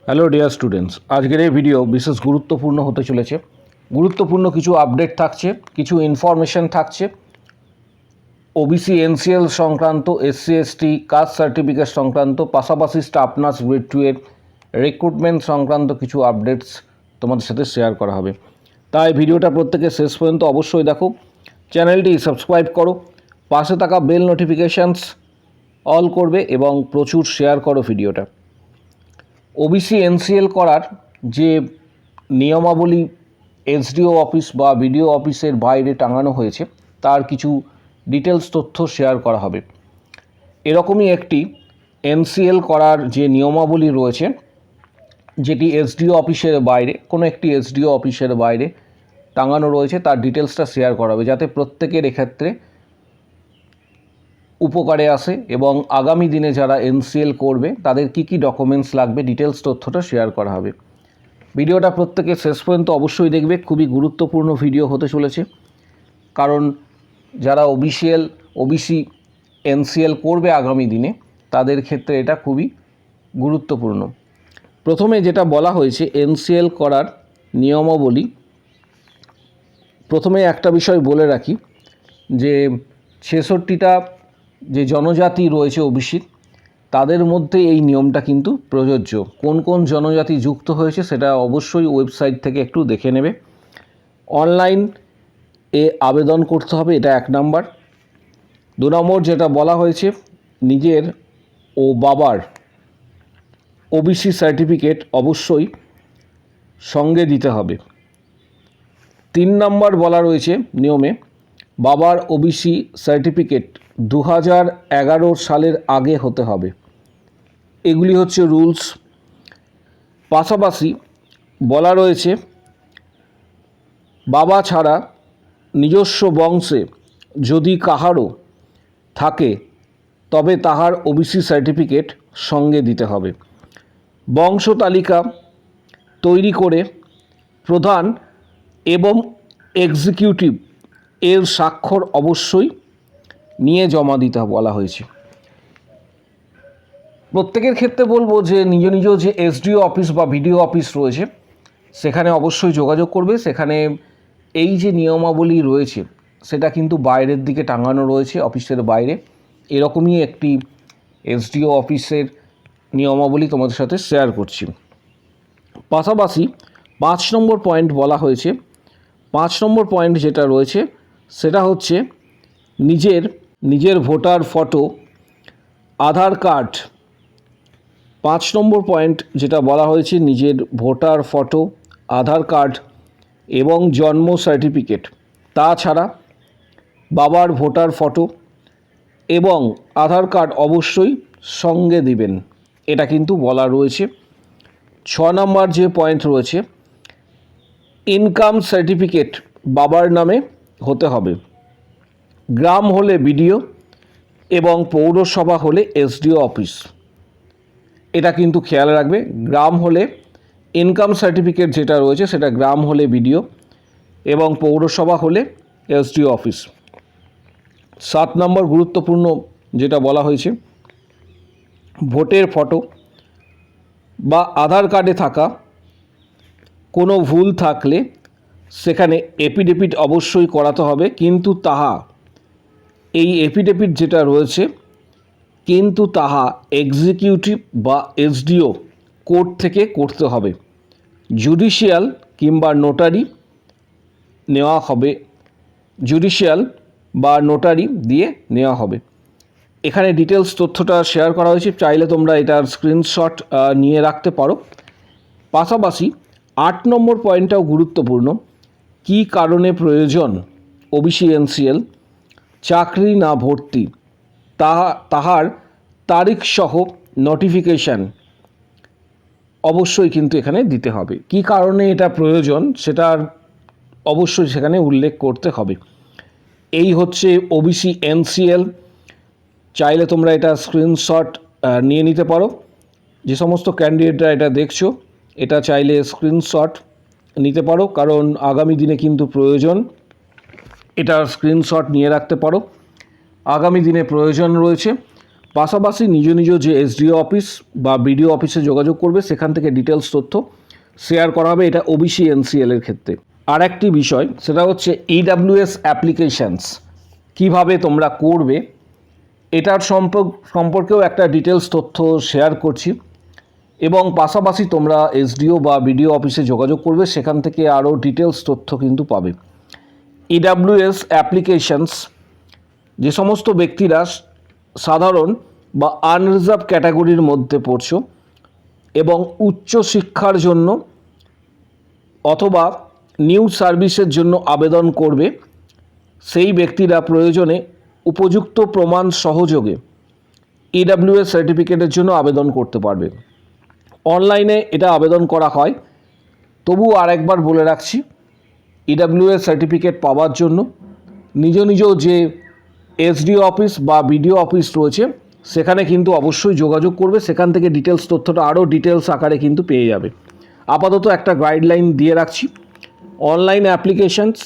Hello dear students, আজকের এই video বিশেষ গুরুত্বপূর্ণ হতে চলেছে। গুরুত্বপূর্ণ কিছু আপডেট থাকছে, কিছু ইনফরমেশন থাকছে, ওবিসি এনসিএল সংক্রান্ত, এসসি এসটি কাস্ট সার্টিফিকেট সংক্রান্ত, পাশাপাশি স্টাফ নার্স গ্রেড 2 এর রিক্রুটমেন্ট সংক্রান্ত কিছু আপডেটস তোমাদের সাথে শেয়ার করা হবে। তাই ভিডিওটা প্রত্যেকে শেষ পর্যন্ত অবশ্যই দেখো, চ্যানেলটি সাবস্ক্রাইব করো, পাশে থাকা বেল নোটিফিকেশানস অল করবে এবং প্রচুর শেয়ার করো ভিডিওটা। ওবিসি এনসিএল করার যে নিয়মাবলী এসডিও অফিস বা বিডিও অফিসের বাইরে টাঙানো হয়েছে তার কিছু ডিটেলস তথ্য শেয়ার করা হবে। এরকমই একটি এনসিএল করার যে নিয়মাবলী রয়েছে, যেটি এসডিও অফিসের বাইরে, কোনো একটি এসডিও অফিসের বাইরে টাঙানো রয়েছে, তার ডিটেলসটা শেয়ার করা হবে যাতে প্রত্যেকের এক্ষেত্রে উপকারে আসে এবং আগামী দিনে যারা এনসিএল করবে তাদের কি কি ডকুমেন্টস লাগবে ডিটেলস তথ্যটা শেয়ার করা হবে। ভিডিওটা প্রত্যেকে শেষ পর্যন্ত অবশ্যই দেখবে, খুবই গুরুত্বপূর্ণ ভিডিও হতে চলেছে, কারণ যারা ওবিসি এনসিএল করবে আগামী দিনে তাদের ক্ষেত্রে এটা খুবই গুরুত্বপূর্ণ। প্রথমে যেটা বলা হয়েছে এনসিএল করার নিয়মাবলী, প্রথমে একটা বিষয় বলে রাখি যে 66টা যে জনজাতি রয়েছে ওবিসির, তাদের মধ্যে এই নিয়মটা কিন্তু প্রযোজ্য। কোন কোন জনজাতি যুক্ত হয়েছে সেটা অবশ্যই ওয়েবসাইট থেকে একটু দেখে নেবে। অনলাইন আবেদন করতে হবে, এটা 1 নাম্বার। 2 নম্বর যেটা বলা হয়েছে, নিজের ও বাবার ওবিসি সার্টিফিকেট অবশ্যই সঙ্গে দিতে হবে। 3 নম্বর বলা রয়েছে নিয়মে, বাবার ওবিসি সার্টিফিকেট 2011 সালের আগে হতে হবে। এগুলি হচ্ছে রুলস। পাশাপাশি বলা রয়েছে, বাবা ছাড়া নিজস্ব বংশে যদি কাহারও থাকে তবে তাহার ওবিসি সার্টিফিকেট সঙ্গে দিতে হবে। বংশ তালিকা তৈরি করে প্রধান এবং এক্সিকিউটিভ এর স্বাক্ষর অবশ্যই নিয়ে জমা দিতে বলা হয়েছে। প্রত্যেকের ক্ষেত্রে বলবো যে নিজ নিজ যে এসডিও অফিস বা বিডিও অফিস রয়েছে সেখানে অবশ্যই যোগাযোগ করবে। সেখানে এই যে নিয়মাবলী রয়েছে সেটা কিন্তু বাইরের দিকে টাঙানো রয়েছে, অফিসের বাইরে। এরকমই একটি এসডিও অফিসের নিয়মাবলী তোমাদের সাথে শেয়ার করছি। পাশাপাশি 5 নম্বর পয়েন্ট বলা হয়েছে। 5 নম্বর পয়েন্ট যেটা রয়েছে সেটা হচ্ছে নিজের ভোটার ফটো, আধার কার্ড। 5 নম্বর পয়েন্ট যেটা বলা হয়েছে, নিজের ভোটার ফটো, আধার কার্ড এবং জন্ম সার্টিফিকেট। তাছাড়া বাবার ভোটার ফটো এবং আধার কার্ড অবশ্যই সঙ্গে দিবেন, এটা কিন্তু বলা রয়েছে। 6 নম্বর যে পয়েন্ট রয়েছে, ইনকাম সার্টিফিকেট বাবার নামে হতে হবে। গ্রাম হলে বিডিও এবং পৌরসভা হলে এসডিও অফিস, এটা কিন্তু খেয়াল রাখবে। গ্রাম হলে ইনকাম সার্টিফিকেট যেটা রয়েছে সেটা গ্রাম হলে বিডিও এবং পৌরসভা হলে এসডিও অফিস। 7 নম্বর গুরুত্বপূর্ণ যেটা বলা হয়েছে, ভোটের ফটো বা আধার কার্ডে থাকা কোনো ভুল থাকলে সেখানে এফিডেভিট অবশ্যই করাতে হবে, কিন্তু এই এফিডেভিট যেটা রয়েছে কিন্তু তাহা এক্সিকিউটিভ বা এসডিও কোর্ট থেকে করতে হবে। জুডিশিয়াল কিংবা নোটারি নেওয়া হবে, জুডিশিয়াল বা নোটারি দিয়ে নেওয়া হবে। এখানে ডিটেলস তথ্যটা শেয়ার করা হয়েছে, চাইলে তোমরা এটার স্ক্রিনশট নিয়ে রাখতে পারো। পাশাপাশি 8 নম্বর পয়েন্টটাও গুরুত্বপূর্ণ। কী কারণে প্রয়োজন ওবিসি এনসিএল, চাকরি না ভর্তি, তাহার তারিখ সহ নোটিফিকেশান অবশ্যই কিন্তু এখানে দিতে হবে। কী কারণে এটা প্রয়োজন সেটার অবশ্যই সেখানে উল্লেখ করতে হবে। এই হচ্ছে ওবিসি এনসিএল। চাইলে তোমরা এটা স্ক্রিনশট নিয়ে নিতে পারো। যে সমস্ত ক্যান্ডিডেটরা এটা দেখছো, এটা চাইলে স্ক্রিনশট নিতে পারো, কারণ আগামী দিনে কিন্তু প্রয়োজন। এটার স্ক্রিনশট নিয়ে রাখতে পারো, আগামী দিনে প্রয়োজন রয়েছে। পাশাপাশি নিজ নিজ যে এসডিও অফিস বা বিডিও অফিসে যোগাযোগ করবে, সেখান থেকে ডিটেলস তথ্য শেয়ার করা হবে। এটা ওবিসি এনসিএল এর ক্ষেত্রে। আর একটি বিষয়, সেটা হচ্ছে ইডাব্লিউএস অ্যাপ্লিকেশানস কীভাবে তোমরা করবে, এটার সম্পর্কেও একটা ডিটেলস তথ্য শেয়ার করছি। এবং পাশাপাশি তোমরা এসডিও বা বিডিও অফিসে যোগাযোগ করবে, সেখান থেকে আরও ডিটেলস তথ্য কিন্তু পাবে। ইডাব্লিউএস অ্যাপ্লিকেশানস, যে সমস্ত ব্যক্তিরা সাধারণ বা আনরিজার্ভ ক্যাটাগরির মধ্যে পড়ছো এবং উচ্চ শিক্ষার জন্য অথবা নিউ সার্ভিসের জন্য আবেদন করবে, সেই ব্যক্তিরা প্রয়োজনে উপযুক্ত প্রমাণ সহযোগে ইডাব্লিউএস সার্টিফিকেটের জন্য আবেদন করতে পারবে। অনলাইনে এটা আবেদন করা হয়, তবুও আরেকবার বলে রাখছি, ইডাব্লিউএস সার্টিফিকেট পাওয়ার জন্য নিজ নিজ যে এসডিও অফিস বা বিডিও অফিস রয়েছে, সেখানে কিন্তু অবশ্যই যোগাযোগ করবে। সেখান থেকে ডিটেলস তথ্যটা আরও ডিটেলস আকারে কিন্তু পেয়ে যাবে। আপাতত একটা গাইডলাইন দিয়ে রাখছি। অনলাইন অ্যাপ্লিকেশানস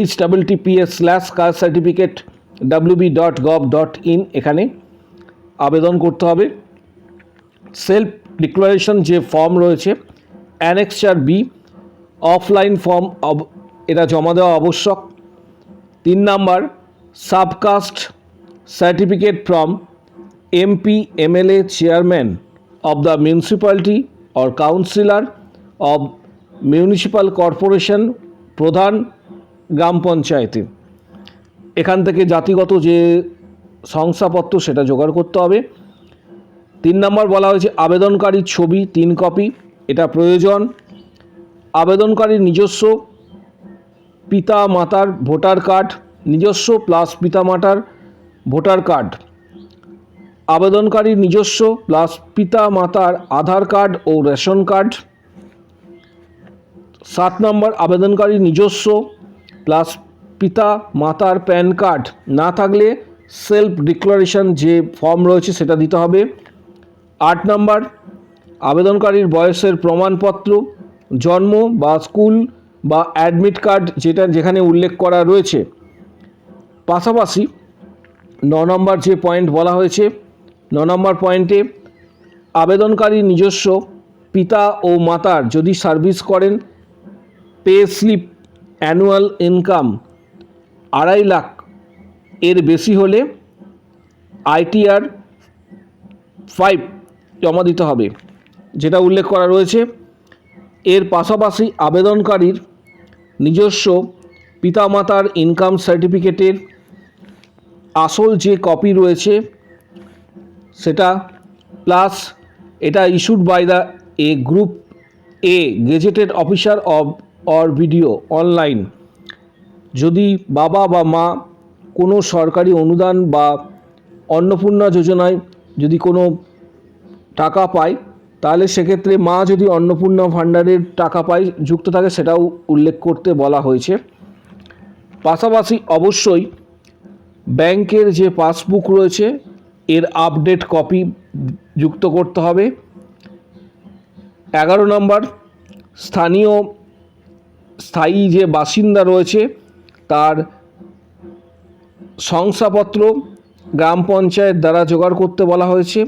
https://certificate.wb.gov.in এখানে আবেদন করতে হবে। সেলফ ডিক্লারেশন যে ফর্ম রয়েছে অ্যানেক্সার বি, অফলাইন ফর্ম এটা জমা দেওয়া আবশ্যক। 3 number, subcaste certificate from MP MLA chairman of the municipality or councillor of municipal corporation, প্রধান গ্রাম পঞ্চায়েতে। এখান থেকে জাতিগত যে শংসাপত্র সেটা জোগাড় করতে হবে। 3 নম্বর বলা হয়েছে আবেদনকারীর ছবি 3 কপি, এটা প্রয়োজন। আবেদনকারীর নিজস্ব পিতা মাতার ভোটার কার্ড, নিজস্ব প্লাস পিতা মাতার ভোটার কার্ড, আবেদনকারীর নিজস্ব প্লাস পিতা মাতার আধার কার্ড ও রেশন কার্ড। 7 নম্বর, আবেদনকারীর নিজস্ব প্লাস পিতা মাতার প্যান কার্ড না থাকলে সেলফ ডিক্লারেশন যে ফর্ম রয়েছে সেটা দিতে হবে। 8 নম্বর, আবেদনকারীর বয়সের প্রমাণপত্র, জন্ম বা স্কুল বা অ্যাডমিট কার্ড যেখানে উল্লেখ করা রয়েছে। পাশাপাশি 9 নম্বর যে পয়েন্ট বলা হয়েছে, 9 নম্বর পয়েন্টে আবেদনকারীর নিজস্ব পিতা ও মাতার যদি সার্ভিস করেন, pay slip annual income 2.5 lakh এর বেশি হলে ITR 5 জমা দিতে হবে, যেটা উল্লেখ করা রয়েছে। এর পাশাপাশি আবেদনকারীর নিজস্ব পিতামাতার ইনকাম সার্টিফিকেটের আসল যে কপি রয়েছে সেটা, প্লাস এটা issued by the group A gazetted officer or BDO online. যদি বাবা বা মা কোনো সরকারি অনুদান বা অন্নপূর্ণা যোজনায় যদি কোনো টাকা পায়, তাহলে সেক্ষেত্রে মা যদি অন্নপূর্ণা ভাণ্ডারের টাকা পায় যুক্ত থাকে, সেটাও উল্লেখ করতে বলা হয়েছে। পাশাপাশি অবশ্যই ব্যাংকের যে পাসবুক রয়েছে এর আপডেট কপি যুক্ত করতে হবে। 11 নম্বর, স্থায়ী যে বাসিন্দা রয়েছে তার শংসাপত্র গ্রাম পঞ্চায়েত দ্বারা জোগাড় করতে বলা হয়েছে।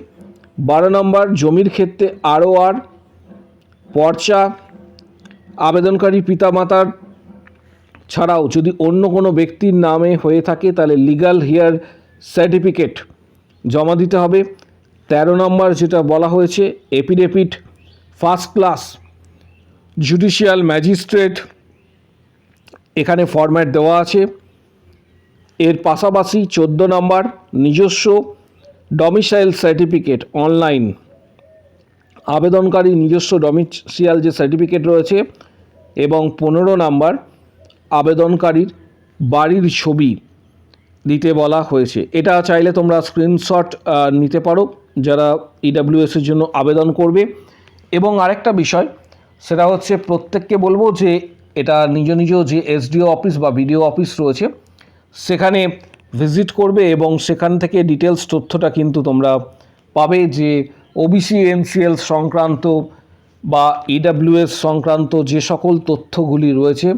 12 নম্বর, জমির ক্ষেত্রে ROR পর্চা, আবেদনকারী পিতামাতার ছাড়াও যদি অন্য কোনো ব্যক্তির নামে হয়ে থাকে তাহলে লিগ্যাল হেয়ার সার্টিফিকেট জমা দিতে হবে। 13 নম্বর যেটা বলা হয়েছে affidavit first class judicial magistrate, এখানে ফরম্যাট দেওয়া আছে। এর পাশাপাশি 14 নম্বর, নিজস্ব ডমিসাইল সার্টিফিকেট অনলাইন, আবেদনকারী নিজস্ব ডমিসাইল যে সার্টিফিকেট রয়েছে। এবং 15 নম্বর, আবেদনকারীর বাড়ির ছবি দিতে বলা হয়েছে। এটা চাইলে তোমরা স্ক্রিনশট নিতে পারো যারা ইডাব্লিউএসের জন্য আবেদন করবে। এবং আরেকটা বিষয়, সেটা হচ্ছে প্রত্যেককে বলবো যে এটা নিজ নিজ যে এসডিও অফিস বা বিডিও অফিস রয়েছে সেখানে ভিজিট করবে এবং সেখান থেকে ডিটেলস তথ্যটা কিন্তু তোমরা পাবে, যে ওবিসি এনসিএল সংক্রান্ত বা ইডাব্লিউএস সংক্রান্ত যে সকল তথ্যগুলি রয়েছে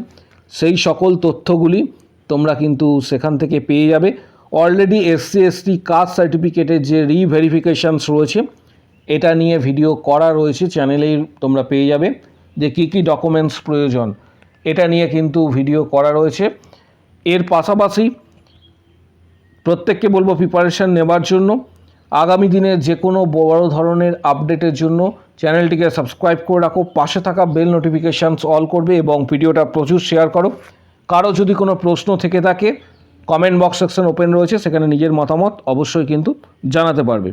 সেই সকল তথ্যগুলি তোমরা কিন্তু সেখান থেকে পেয়ে যাবে। অলরেডি এসসি এসটি কাস্ট সার্টিফিকেটের যে রিভেরিফিকেশানস রয়েছে এটা নিয়ে ভিডিও করা রয়েছে, চ্যানেলেই তোমরা পেয়ে যাবে যে কী কী ডকুমেন্টস প্রয়োজন, এটা নিয়ে কিন্তু ভিডিও করা রয়েছে। এর পাশাপাশি প্রত্যেককে বলবো প্রিপারেশান নেবার জন্য, আগামী দিনে যে কোনো বড় ধরনের আপডেটের জন্য চ্যানেলটিকে সাবস্ক্রাইব করে রাখো, পাশে থাকা বেল নোটিফিকেশানস অল করবে এবং ভিডিওটা প্রচুর শেয়ার করো। কারো যদি কোনো প্রশ্ন থেকে থাকে কমেন্ট বক্স সেকশন ওপেন রয়েছে, সেখানে নিজের মতামত অবশ্যই কিন্তু জানাতে পারবে।